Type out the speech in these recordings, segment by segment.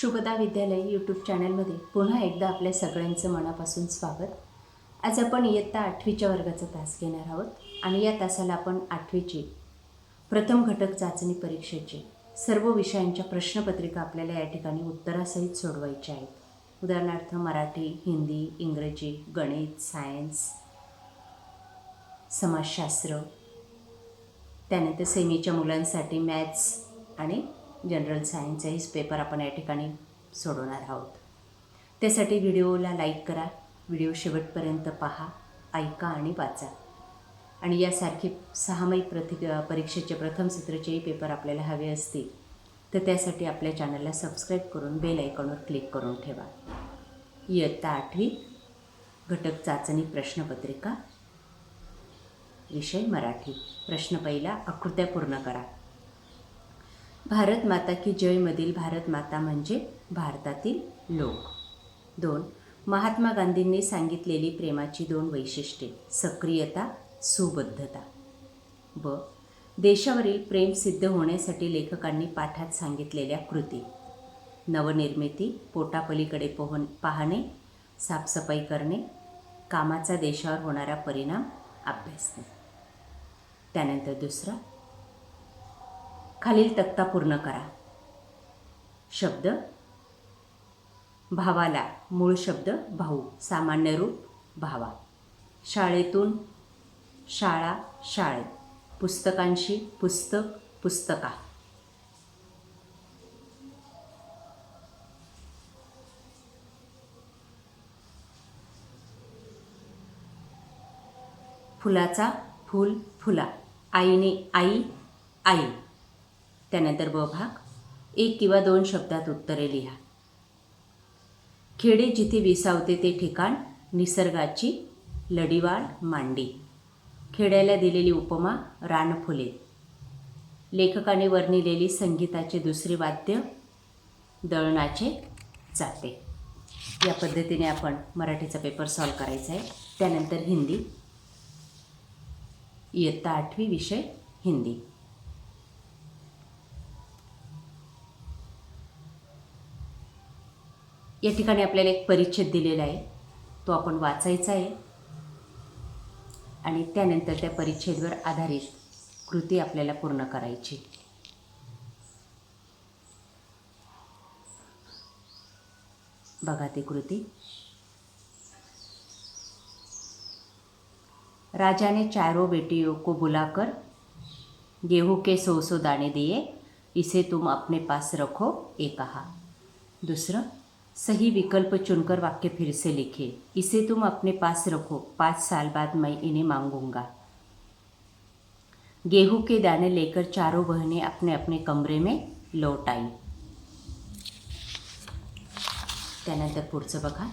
शुभदा विद्यालय यूट्यूब चॅनलमध्ये पुन्हा एकदा आपल्या सगळ्यांचं मनापासून स्वागत. आज आपण इयत्ता 8वीच्या वर्गाचा तास घेणार आहोत आणि या तासाला आपण 8वीची प्रथम घटक चाचणी परीक्षेची सर्व विषयांच्या प्रश्नपत्रिका आपल्याला या ठिकाणी उत्तरासहित सोडवायच्या आहेत. उदाहरणार्थ मराठी, हिंदी, इंग्रजी, गणित, सायन्स, समाजशास्त्र, त्यानंतर सेमीच्या मुलांसाठी मॅथ्स आणि जनरल सायन्सचाही पेपर आपण या ठिकाणी सोडवणार आहोत. त्यासाठी व्हिडिओला लाईक करा, व्हिडिओ शेवटपर्यंत पहा, ऐका आणि वाचा. आणि यासारखे 6 मई परीक्षेचे प्रथम सत्राचेही पेपर आपल्याला हवे असतील तर त्यासाठी आपल्या चॅनलला सबस्क्राईब करून बेल आयकॉनवर क्लिक करून ठेवा. इयत्ता 8वी घटक चाचणी प्रश्नपत्रिका, विषय मराठी. प्रश्न पहिला, आकृत्या पूर्ण करा. भारत माता की जयमधील भारत माता म्हणजे भारतातील लोक. 2. महात्मा गांधींनी सांगितलेली प्रेमाची 2 वैशिष्ट्ये, सक्रियता, सुबद्धता. ब. देशावरील प्रेम सिद्ध होण्यासाठी लेखकांनी पाठात सांगितलेल्या कृती, नवनिर्मिती, पोटापलीकडे पाहणे, साफसफाई करणे, कामाचा देशावर होणारा परिणाम अभ्यासणे. त्यानंतर दुसरा, खालील तक्ता पूर्ण करा. शब्द, भावाला मूळ शब्द भाऊ, सामान्य रूप भावा. शाळेतून शाळा, शाळेत. पुस्तकांशी पुस्तक, पुस्तका. फुलाचा फूल, फुला. आईने आई, आई. त्यानंतर ब भाग, 1 किंवा 2 शब्दात उत्तरे लिहा. खेडे जिथे विसावते ते ठिकाण, निसर्गाची लढीवाळ मांडी. खेड्याला दिलेली उपमा, रानफुले. लेखकाने वर्णिलेली संगीताचे दुसरे वाद्य, दळणाचे जाते. या पद्धतीने आपण मराठीचा पेपर सॉल्व करायचा आहे. त्यानंतर हिंदी, इयत्ता 8वी विषय हिंदी. या ठिकाणी आपल्याला एक परिच्छेद दिलेला आहे, तो आपण वाचायचा आहे आणि त्यानंतर त्या परिच्छेदवर आधारित कृती आपल्याला पूर्ण करायची. बघा ती कृती. राजा ने चारों बेटियों को बुलाकर गेहूं के 100 दाने दिए, इसे तुम अपने पास रखो, ये कहा. दूसरा, सही विकल्प चुनकर वाक्य फिर से लिखे, इसे तुम अपने पास रखो, 5 साल बाद मैं इन्हें मांगूंगा. गेहूं के दाने लेकर चारों बहनें अपने अपने कमरे में लौट आई. त्यानंतर पुढचं बघा.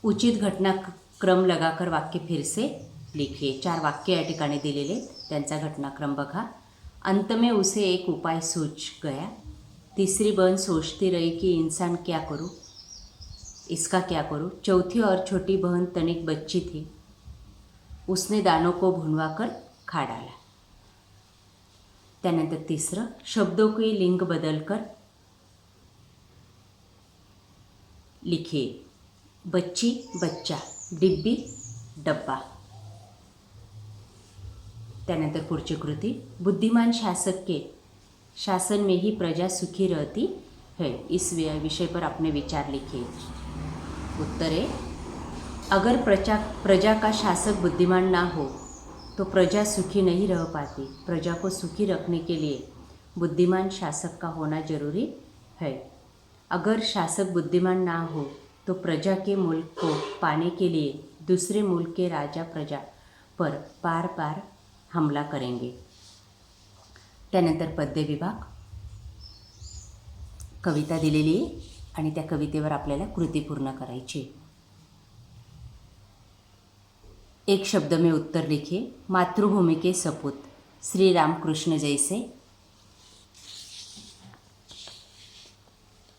उचित घटनाक्रम लगाकर वाक्य फिर से लिखिए. 4 वाक्य या ठिकाणी दिलेले, त्यांचा घटनाक्रम बघा. अंत में उसे एक उपाय सूझ गया. तीसरी बहन सोचती रही कि इंसान क्या करूं, इसका क्या करूं. चौथी और छोटी बहन तनिक बच्ची थी, उसने दानों को भुनवा कर खा डाला. त्यानंतर तीसरं, शब्दों की लिंग बदलकर लिखिए. बच्ची, बच्चा, डिब्बी, डब्बा. त्यानंतर पुढची कृती. बुद्धिमान शासक के शासन में ही प्रजा सुखी रहती है, इस विषय पर अपने विचार लिखिए. उत्तर है, अगर प्रजा का शासक बुद्धिमान ना हो तो प्रजा सुखी नहीं रह पाती. प्रजा को सुखी रखने के लिए बुद्धिमान शासक का होना जरूरी है. अगर शासक बुद्धिमान ना हो तो प्रजा के मुल्क को पाने के लिए दूसरे मुल्क के राजा प्रजा पर बार बार हमला करेंगे. त्यानंतर पद्य विभाग, कविता दिलेली आहे आणि त्या कवितेवर आपल्याला कृती पूर्ण करायची. 1 शब्द में उत्तर लिखिए. मातृभूमि के सपूत, श्री रामकृष्ण जैसे.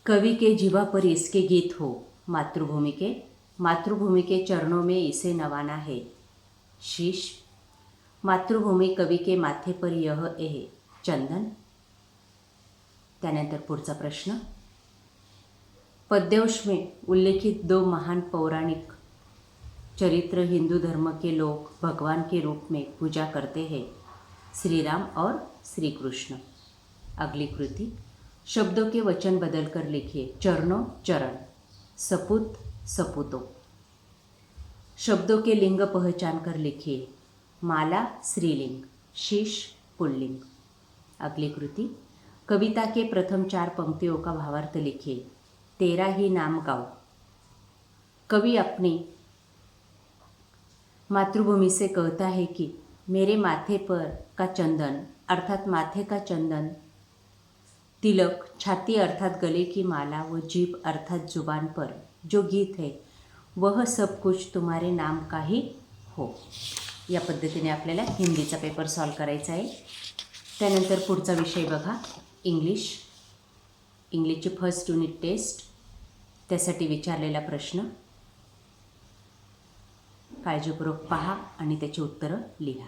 कवि के जीवा पर इसके गीत हो, मातृभूमि के चरणों में इसे नवाना है, शीश. मातृभूमि कवि के माथे पर यह है चंदन. त्यानंतर पुढचा प्रश्न, पद्यांश में उल्लेखित 2 महान पौराणिक चरित्र हिंदू धर्म के लोग भगवान के रूप में पूजा करते हैं, श्री राम और श्री कृष्ण। अगली कृति, शब्दों के वचन बदलकर लिखिए। चरणों चरण, सपूत सपूतों। शब्दों के लिंग पहचान कर लिखिए। माला स्त्रीलिंग, शीश पुल्लिंग। अगली कृति, कविता के प्रथम 4 पंक्तियों का भावार्थ लिखिए। तेरा ही नाम गाओ। कवि अपनी मातृभूमि से कहता है कि मेरे माथे पर का चंदन अर्थात माथे का चंदन, तिलक, छाती अर्थात गले की माला व जीभ अर्थात जुबान पर जो गीत है वह सब कुछ तुम्हारे नाम का ही हो। या पद्धतीने आपल्याला हिंदीचा पेपर सॉल्व करायचा आहे। त्यानंतर पुढचा विषय बघा, इंग्लिशची फर्स्ट युनिट टेस्ट, त्यासाठी विचारलेला प्रश्न काळजीपूर्वक पहा आणि त्याची उत्तरं लिहा।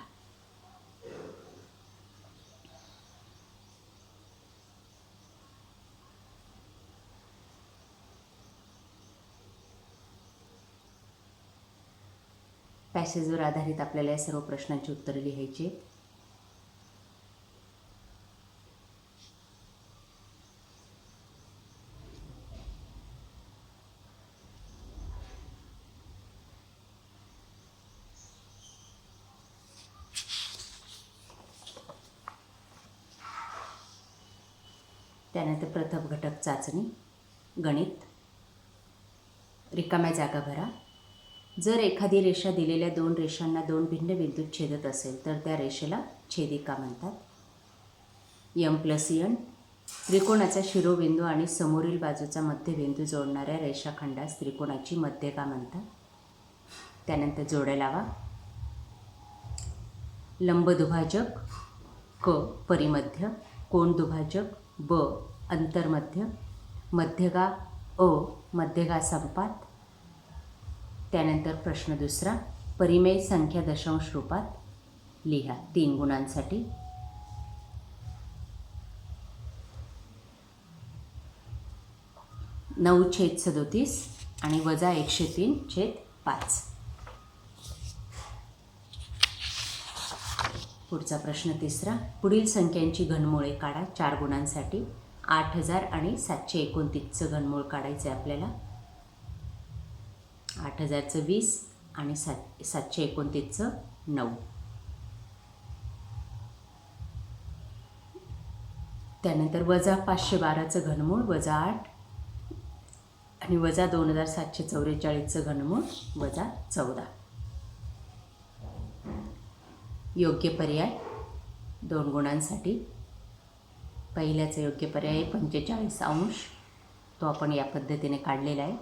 पॅसेजवर आधारित आपल्याला या सर्व प्रश्नांची उत्तरे लिहायची आहेत। त्यानंतर प्रथम घटक चाचणी, गणित, रिकाम्या जागा भरा। जर एखादी रेषा दिलेल्या 2 रेषांना 2 भिन्न बिंदूत छेदत असेल तर त्या रेषेला छेदिका म्हणतात। M+N त्रिकोणाचा शिरोबिंदू आणि समोरील बाजूचा मध्यबिंदू जोडणाऱ्या रेषाखंडास त्रिकोणाची मध्यका म्हणतात। त्यानंतर जोड्या लावा। लंबदुभाजक क परिमध्य, कोनदुभाजक ब अंतर्मध्य, मध्यगा अ मध्यगा संपात। त्यानंतर प्रश्न दुसरा, परिमेय संख्या दशांश रूपात लिहा 3 गुणांसाठी। (9/37) आणि (-103/5). पुढचा प्रश्न तिसरा, पुढील संख्यांची घनमुळे काढा 4 गुणांसाठी। 8000 आणि 729चं घनमूळ काढायचं आहे आपल्याला। 8000चं 20 आणि 729चं 9। त्यानंतर (-512चं घनमूळ (-8) आणि (-2744चं घनमूळ (-14). योग्य पर्याय 2 गुणांसाठी। पहिल्याचा योग्य पर्याय 45°, तो आपण या पद्धतीने काढलेला आहे।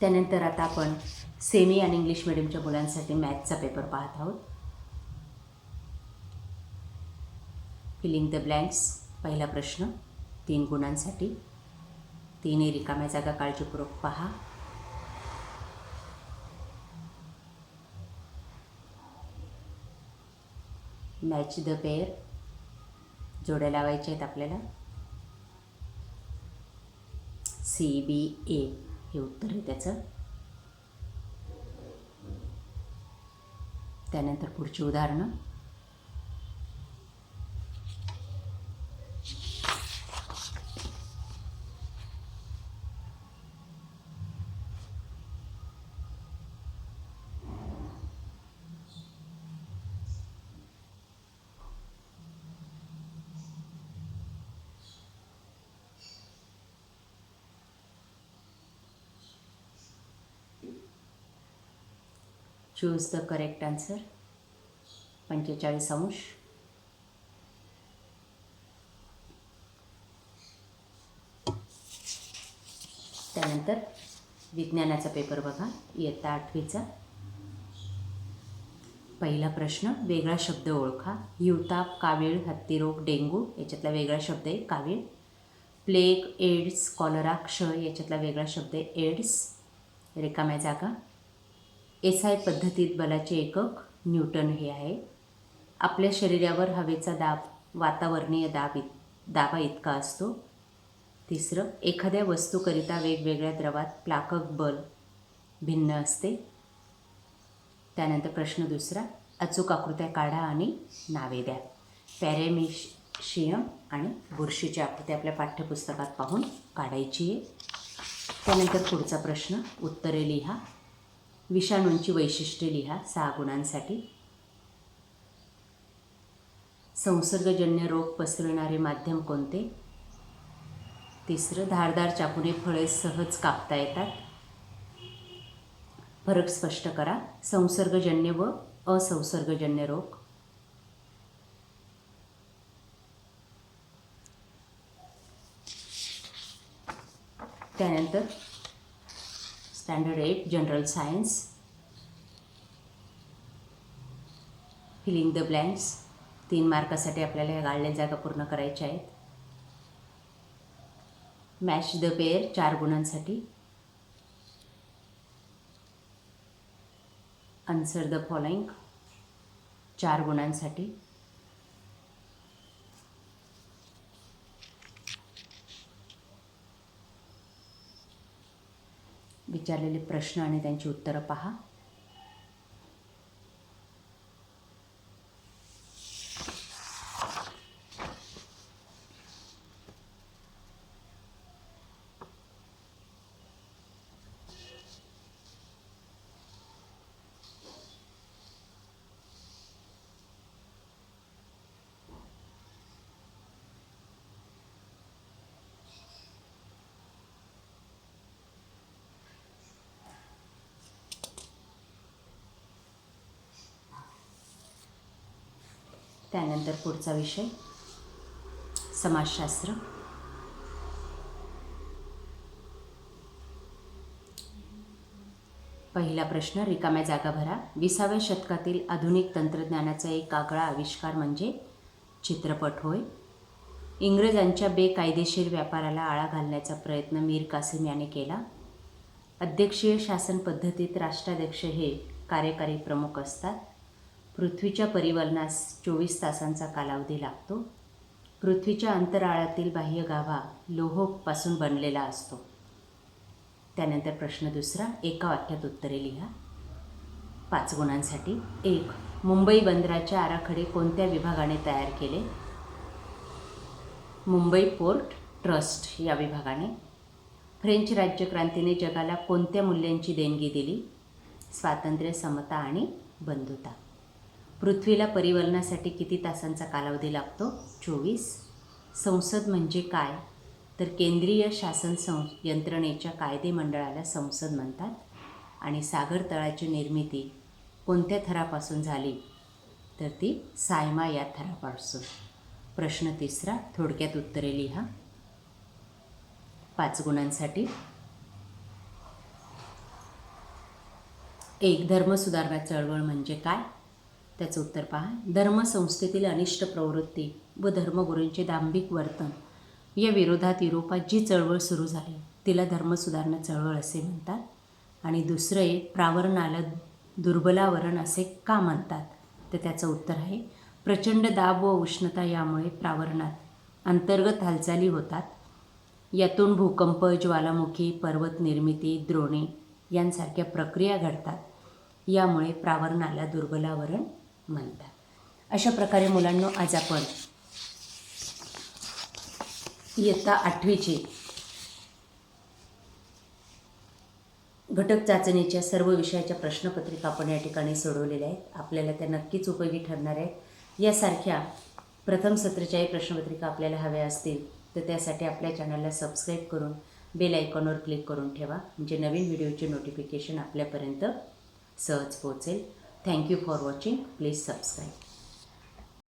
त्यानंतर आता आपण सेमी आणि इंग्लिश मिडियमच्या मुलांसाठी मॅथ्सचा पेपर पाहत आहोत। फिलिंग द ब्लँक्स, पहिला प्रश्न 3 गुणांसाठी। 3 रिकाम्या जागा काळजीपूर्वक पहा। मॅच द पेअर, जोड्या लावायच्या आहेत आपल्याला। CBA हे उत्तर आहे त्याचं। त्यानंतर पुढची उदाहरणं, चूज द करेक्ट आन्सर 45°। त्यानंतर विज्ञानाचा पेपर बघा, इयत्ता 8वीचा। पहिला प्रश्न, वेगळा शब्द ओळखा। हिवताप, कावीळ, हत्तीरोग, डेंगू याच्यातला वेगळा शब्द आहे कावीळ। प्लेग, एड्स, कॉलरा, क्षय याच्यातला वेगळा शब्द आहे एड्स। रिकाम्या जागा। SI पद्धतीत बलाचे एकक न्यूटन हे आहे। आपल्या शरीरावर हवेचा दाब वातावरणीय दाबा इतका असतो. तिसरं, एखाद्या वस्तूकरिता वेगवेगळ्या द्रवात प्लाकक बल भिन्न असते. त्यानंतर प्रश्न दुसरा, अचूक आकृत्या काढा आणि नावे द्या. पॅरेमिशियम आणि बुरशीची आकृती आपल्या पाठ्यपुस्तकात पाहून काढायची आहे. त्यानंतर पुढचा प्रश्न, उत्तरे लिहा. विषाणूंची वैशिष्ट्ये लिहा 6 गुणांसाठी. संसर्गजन्य रोग पसरविणारे माध्यम कोणते? तिसरं, धारदार चाकूने फळे सहज कापता येतात. फरक स्पष्ट करा. संसर्गजन्य व असंसर्गजन्य रोग. त्यानंतर standard 8 general science, filling the blanks. 3 मार्कासाठी आपल्याला ह्या गाळलेल्या जागा पूर्ण करायच्या आहेत. मॅच द पेअर 4 गुणांसाठी. आन्सर द फॉलोइंग 4 गुणांसाठी. विचारलेले प्रश्न आणि त्यांची उत्तरं पहा. त्यानंतर पुढचा विषय समाजशास्त्र. पहिला प्रश्न, रिकाम्या जागा भरा. 20व्या शतकातील आधुनिक तंत्रज्ञानाचा एक आगळा आविष्कार म्हणजे चित्रपट होय. इंग्रजांच्या बेकायदेशीर व्यापाराला आळा घालण्याचा प्रयत्न मीर कासिम याने केला. अध्यक्षीय शासन पद्धतीत राष्ट्राध्यक्ष हे कार्यकारी प्रमुख असतात. पृथ्वीच्या परिवलनास 24 तासांचा कालावधी लागतो. पृथ्वीच्या अंतराळातील बाह्य गाभा लोहापासून बनलेला असतो. त्यानंतर प्रश्न दुसरा, एका वाक्यात उत्तरे लिहा 5 गुणांसाठी. 1. मुंबई बंदराचे आराखडे कोणत्या विभागाने तयार केले? मुंबई पोर्ट ट्रस्ट या विभागाने. फ्रेंच राज्यक्रांतीने जगाला कोणत्या मूल्यांची देणगी दिली? स्वातंत्र्य, समता आणि बंधुता. पृथ्वीला परिवलनासाठी किती तासांचा कालावधी लागतो? 24. संसद म्हणजे काय? तर केंद्रीय शासन यंत्रणेच्या कायदेमंडळाला संसद म्हणतात. आणि सागर तळाची निर्मिती कोणत्या थरापासून झाली? तर ती सायमा या थरापासून. प्रश्न तिसरा, थोडक्यात उत्तरे लिहा 5 गुणांसाठी. 1. धर्मसुधारणा चळवळ म्हणजे काय? त्याचं उत्तर पहा. धर्मसंस्थेतील अनिष्ट प्रवृत्ती व धर्मगुरूंचे दांभिक वर्तन या विरोधात युरोपात जी चळवळ सुरू झाली तिला धर्मसुधारणा चळवळ असे म्हणतात. आणि दुसरं एक, प्रावरणाला दुर्बलावरण असे का म्हणतात? तर त्याचं उत्तर आहे, प्रचंड दाब व उष्णता यामुळे प्रावरणात अंतर्गत हालचाली होतात. यातून भूकंप, ज्वालामुखी, पर्वत निर्मिती, द्रोणे यांसारख्या प्रक्रिया घडतात. यामुळे प्रावरणाला दुर्बलावरण म्हणतात. अशा प्रकारे मुलांनो, आज आपण इयत्ता 8वीचे घटक चाचणीच्या सर्व विषयाच्या प्रश्नपत्रिका आपण या ठिकाणी सोडवलेल्या आहेत. आपल्याला त्या नक्कीच उपयोगी ठरणार आहेत. यासारख्या प्रथम सत्राच्याही प्रश्नपत्रिका आपल्याला हव्या असतील तर त्यासाठी आपल्या चॅनलला सबस्क्राईब करून बेल आयकॉनवर क्लिक करून ठेवा, म्हणजे नवीन व्हिडिओचे नोटिफिकेशन आपल्यापर्यंत सहज पोहोचेल. Thank you for watching. Please subscribe.